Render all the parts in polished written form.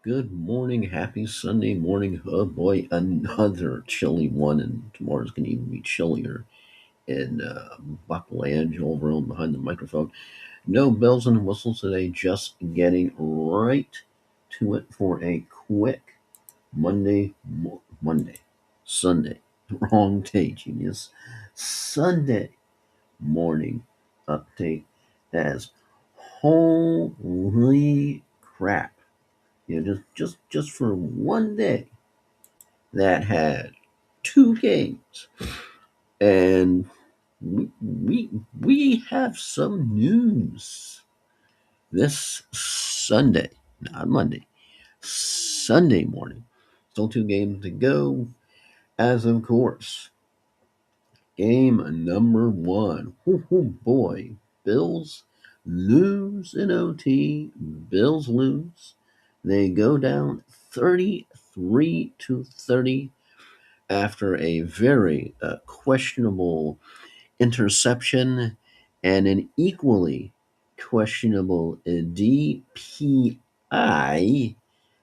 Good morning, happy Sunday morning. Oh boy, another chilly one, and tomorrow's going to even be chillier in Buckland, Joel Verone behind the microphone. No bells and whistles today, just getting right to it for a quick Sunday, wrong day, genius. Sunday morning update as holy crap. Just for one day that had two games, and we have some news this Sunday, not Monday, Sunday morning. Still two games to go, as of course. Game number one. Oh boy, Bills lose in OT. Bills lose. They go down 33-30 after a very questionable interception and an equally questionable DPI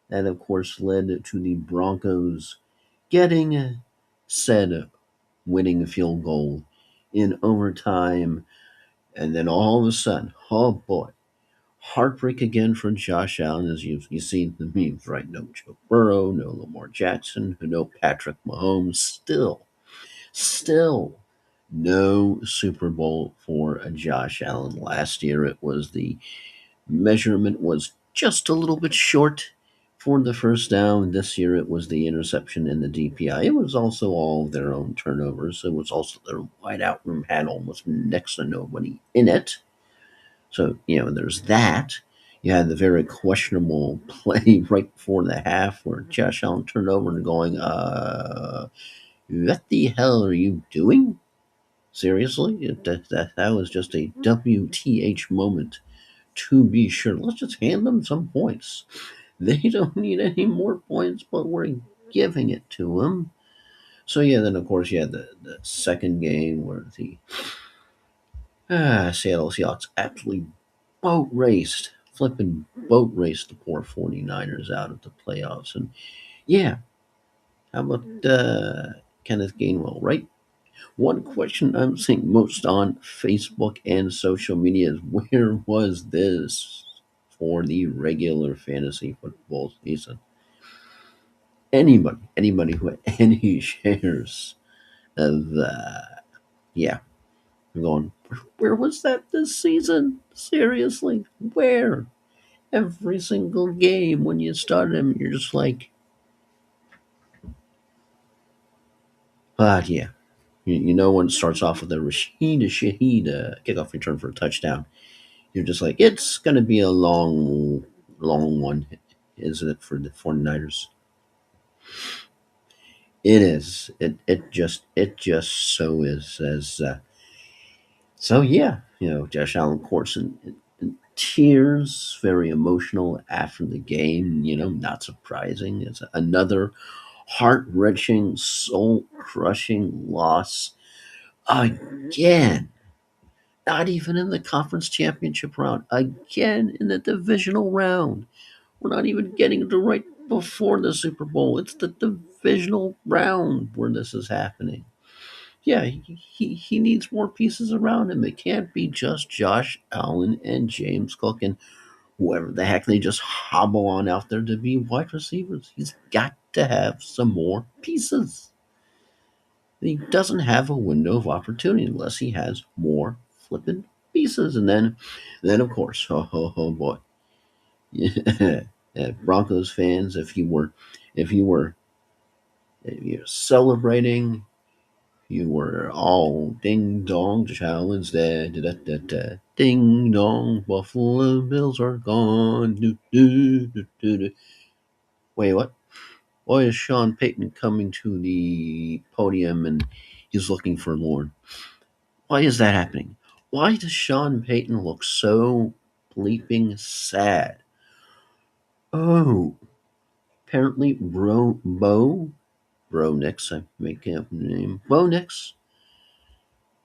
that, of course, led to the Broncos getting said winning field goal in overtime. And then all of a sudden, oh boy, heartbreak again for Josh Allen, as you see the memes, right? No Joe Burrow, no Lamar Jackson, no Patrick Mahomes. Still, no Super Bowl for Josh Allen. Last year, it was the measurement was just a little bit short for the first down. This year, it was the interception and the DPI. It was also all of their own turnovers. It was also their wideout room had almost next to nobody in it. So, there's that. You had the very questionable play right before the half where Josh Allen turned over and going, what the hell are you doing? Seriously? That was just a WTH moment, to be sure. Let's just hand them some points. They don't need any more points, but we're giving it to them. So, yeah, then, of course, you had the second game where the Seattle Seahawks absolutely flipping boat raced the poor 49ers out of the playoffs. And yeah, how about Kenneth Gainwell, right? One question I'm seeing most on Facebook and social media is where was this for the regular fantasy football season? Anybody who had any shares of, yeah, I'm going, where was that this season? Seriously, where? Every single game when you start him, you're just like, but yeah, when it starts off with a Rashid Shaheed kickoff return for a touchdown, you're just like, it's going to be a long one, isn't it, for the 49ers? It is. It just so is. So yeah, Josh Allen, of course, in tears, very emotional after the game. Not surprising. It's another heart wrenching, soul crushing loss again. Not even in the conference championship round. Again in the divisional round. We're not even getting to right before the Super Bowl. It's the divisional round where this is happening. Yeah, he needs more pieces around him. It can't be just Josh Allen and James Cook and whoever the heck they just hobble on out there to be wide receivers. He's got to have some more pieces. He doesn't have a window of opportunity unless he has more flippin' pieces. And then of course, oh boy, yeah, Broncos fans, if you were if you're celebrating, you were all ding dong, challenge that, da, da, da, da, ding dong, Buffalo Bills are gone. Do, do, do, do, do. Wait, what? Why is Sean Payton coming to the podium and he's looking forlorn? Why is that happening? Why does Sean Payton look so bleeping sad? Oh, apparently Bo Nix, I'm making up the name. Bo Nix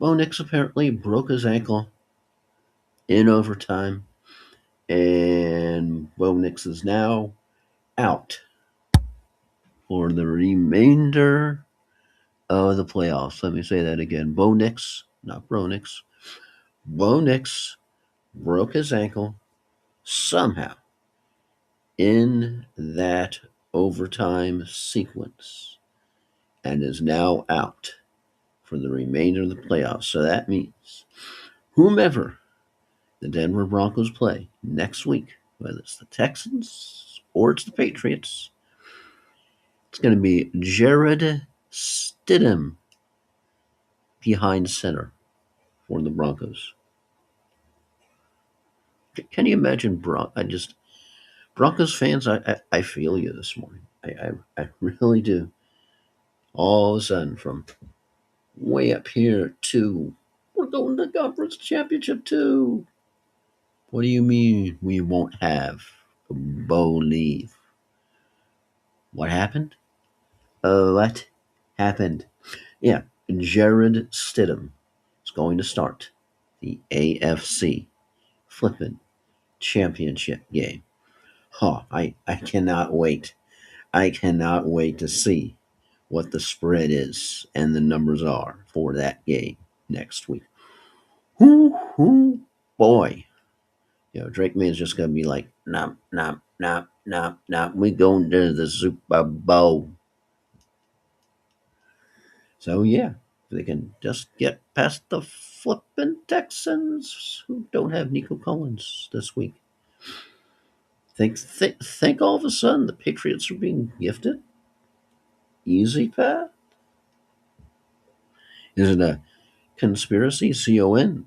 apparently broke his ankle in overtime, and Bo Nix is now out for the remainder of the playoffs. Let me say that again. Bo Nix, not Bro Nix. Bo Nix broke his ankle somehow in that overtime sequence and is now out for the remainder of the playoffs. So that means whomever the Denver Broncos play next week, whether it's the Texans or it's the Patriots, it's going to be Jared Stidham behind center for the Broncos. Can you imagine Broncos fans? I feel you this morning. I really do. All of a sudden, from way up here to we're going to the conference championship too. What do you mean we won't have a Bo leave? What happened? What happened? Yeah, Jared Stidham is going to start the AFC flippin' championship game. I cannot wait. I cannot wait to see what the spread is and the numbers are for that game next week. Whoo, boy. Drake May is just going to be like, nah, nah, nah, nah, nah. We going to the Super Bowl. So, yeah, if they can just get past the flippin' Texans who don't have Nico Collins this week. Think all of a sudden the Patriots are being gifted? Easy path? Is it a conspiracy? Conspiracy?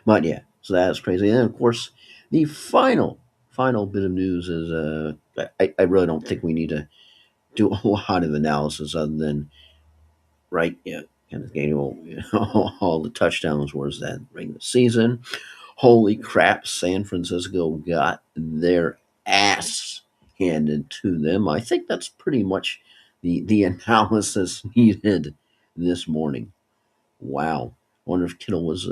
But yeah, so that's crazy. And then, of course, the final bit of news is I really don't think we need to do a lot of analysis other than right, yeah, kind of getting all the touchdowns was that regular season. Holy crap, San Francisco got their ass handed to them. I think that's pretty much the analysis needed this morning. Wow. Wonder if Kittle was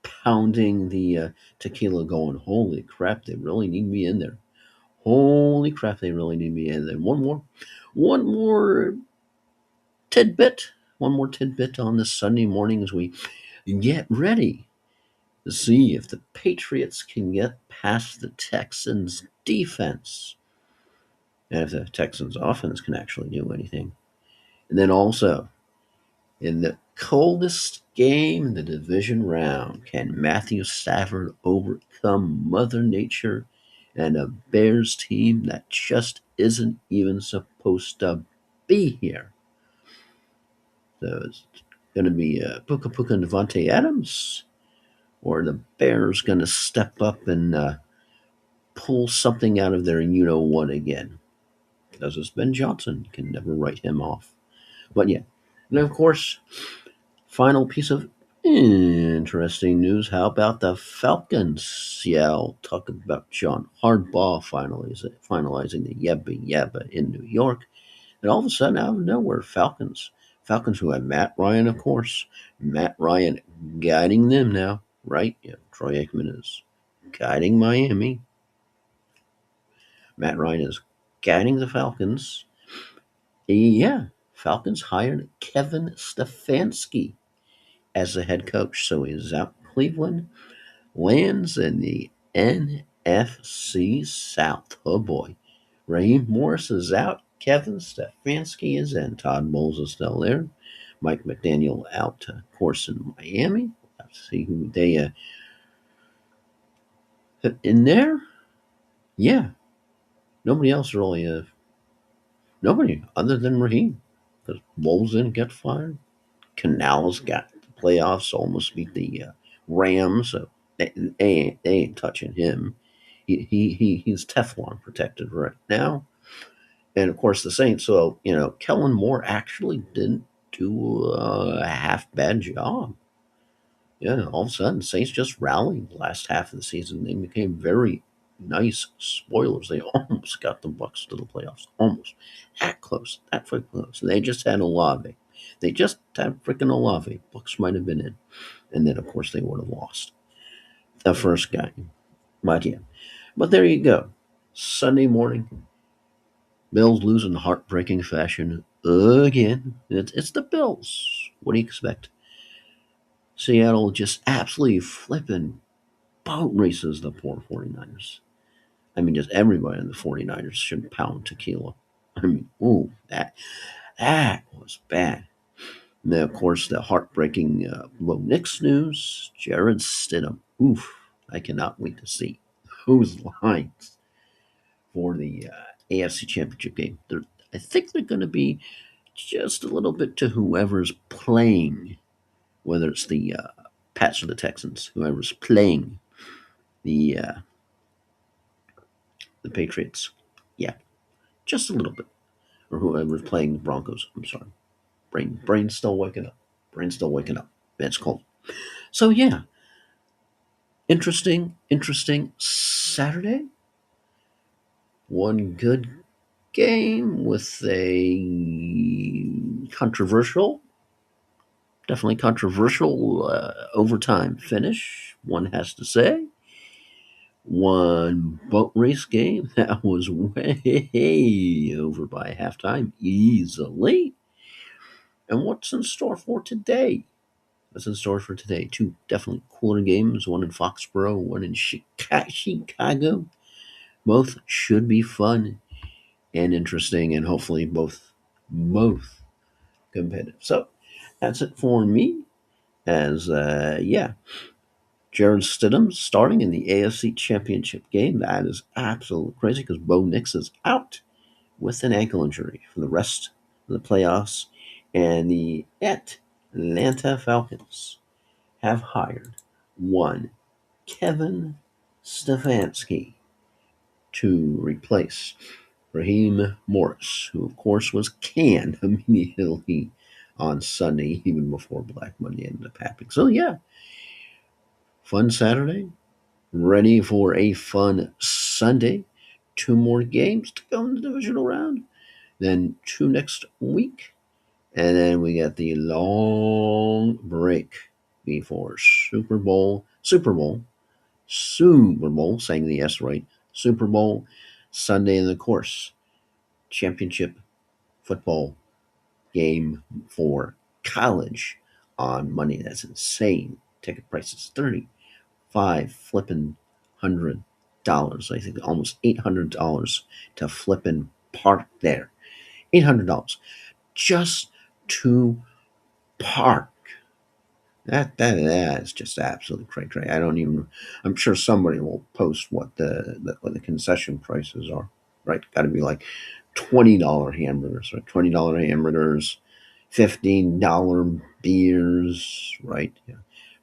pounding the tequila going, holy crap, they really need me in there. Holy crap, they really need me in there. One more tidbit. One more tidbit on this Sunday morning as we get ready to see if the Patriots can get past the Texans' defense and if the Texans' offense can actually do anything. And then also, in the coldest game in the division round, can Matthew Stafford overcome Mother Nature and a Bears team that just isn't even supposed to be here? So it's going to be Puka Puka and Devontae Adams, or the Bears going to step up and pull something out of their you know what again? Because it's Ben Johnson. You can never write him off. But yeah. And of course, final piece of interesting news. How about the Falcons? Yeah, I'll talk about John Hardball finalizing the Yabba Yabba in New York. And all of a sudden, out of nowhere, Falcons who have Matt Ryan, of course. Matt Ryan guiding them now, right? Yeah, Troy Aikman is guiding Miami. Matt Ryan is guiding the Falcons. Yeah, Falcons hired Kevin Stefanski as the head coach. So he's out Cleveland, lands in the NFC South. Oh boy. Raheem Morris is out. Kevin Stefanski is in. Todd Bowles is still there. Mike McDaniel out, of course, in Miami. Let's see who they in there. Yeah, nobody else really. Nobody other than Raheem, because Bowles didn't get fired. Canals got the playoffs, almost beat the Rams. So they ain't touching him. He's Teflon protected right now. And of course, the Saints. So Kellen Moore actually didn't do a half bad job. Yeah, all of a sudden, Saints just rallied the last half of the season. They became very nice spoilers. They almost got the Bucks to the playoffs. Almost. That close. That freaking close. They just had Olave. They just had freaking Olave. Bucks might have been in. And then, of course, they would have lost the first game. But yeah. But there you go. Sunday morning, Bills lose in heartbreaking fashion again. It's the Bills. What do you expect? Seattle just absolutely flipping boat races the poor 49ers. I mean, just everybody in the 49ers should pound tequila. I mean, ooh, that was bad. And then, of course, the heartbreaking Bo Nix news. Jared Stidham. Oof, I cannot wait to see those lines for the AFC Championship game. I think they're going to be just a little bit to whoever's playing, whether it's the Pats or the Texans, whoever's playing the uh, the Patriots. Yeah, just a little bit, or whoever's playing the Broncos. I'm sorry, brain's still waking up. Brain's still waking up. That's cold. So yeah, interesting Saturday. One good game with a controversial, definitely controversial overtime finish. One has to say. One boat race game that was way over by halftime easily. And what's in store for today? What's in store for today? Two definitely cooler games, one in Foxborough, one in Chicago. Both should be fun and interesting, and hopefully both competitive. So that's it for me. As yeah, Jared Stidham starting in the AFC Championship game. That is absolutely crazy because Bo Nix is out with an ankle injury for the rest of the playoffs, and the Atlanta Falcons have hired one Kevin Stefanski to replace Raheem Morris, who of course was canned immediately on Sunday, even before Black Monday ended up happening. So yeah, fun Saturday, ready for a fun Sunday. Two more games to go in the divisional round, then two next week, and then we got the long break before Super Bowl, saying the S right, Super Bowl Sunday, and of course, championship football game for college on Monday. That's insane. Ticket prices $35 flipping $100. I think almost $800 to flipping park there. $800 just to park. That is just absolutely crazy. I don't even. I'm sure somebody will post what the concession prices are. Right, got to be like $20 hamburgers, right? $20 hamburgers, $15 beers, right? Yeah.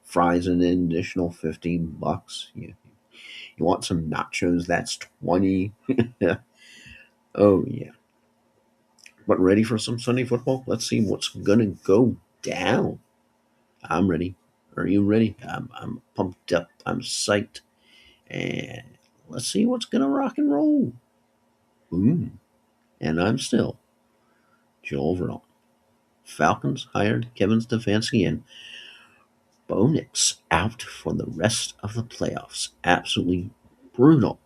Fries an additional $15. You want some nachos? That's 20. Oh yeah. But ready for some Sunday football? Let's see what's gonna go down. I'm ready. Are you ready? I'm pumped up. I'm psyched. And let's see what's going to rock and roll. Boom. And I'm still Joel Vernon. Falcons hired Kevin Stefanski and Bo Nix out for the rest of the playoffs. Absolutely brutal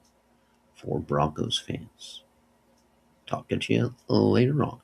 for Broncos fans. Talk to you later on.